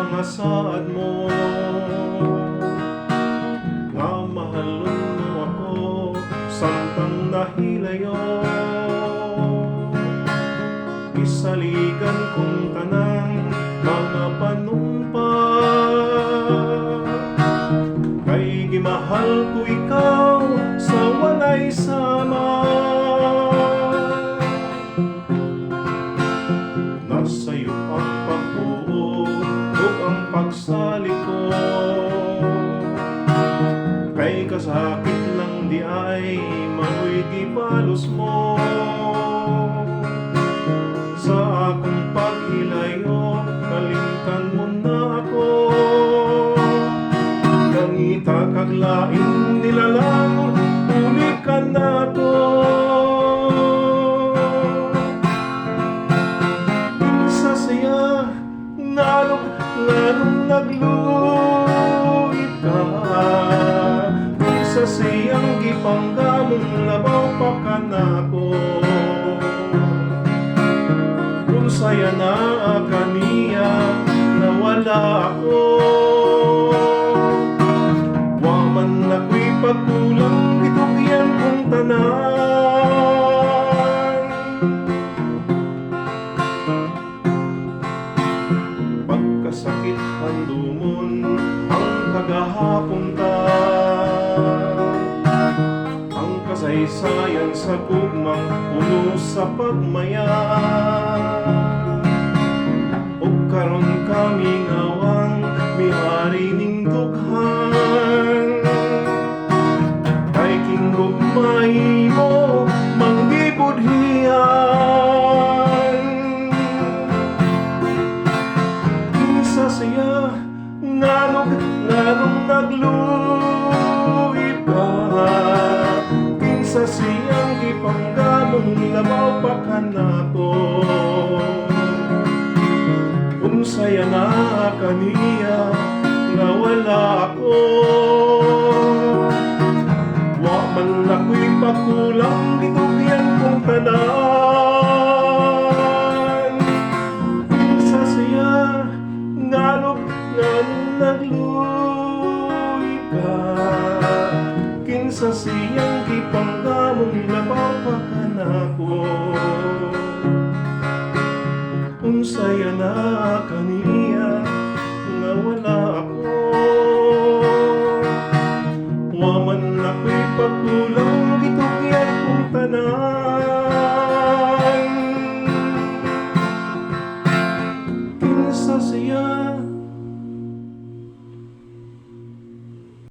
mga saad mo, nga mahalon mo ako samtang nahilayo. Isaligan kong tanang mga panumpa, kay gimahal ko ikaw sa walay sama. Nasa'yo ang pagbuo o ang pagsaliko, kay kasakit lang di ay manoy gibalos mo. Sa akong paghilayo, kalimtan mo na ako. Nangita kaglaing nilalang, ulikan na to. Insasaya, nganong nagluit ka. Insasayang gipanggamong labaw pa ka na ko. Saya na kaniya na wala ako, wa man ako'y pagkulang gitugian kong tanan. Pagkasakit handumon ang kagahapon ta, ang kasaysayan sa gugmang puno sa pagmaya. Karon kami ngawang mihari ning dughan, kay kinugmay mo manggibudhian. Insasaya, nganong nagluip ka. Insasayang gipanggamong labaw pa ka na ko. Saya na kaniya nga wala ako, wa man ako'y pakulang gitugian kong tanan. Insasaya, nganong nagluoy ka. Kinsasayang gipanggamong labaw pa ka na ko. Unsaya na kaniya nga wala ako, wa man ako'y pagkulang gitugian kong tanan. Kinsasaya,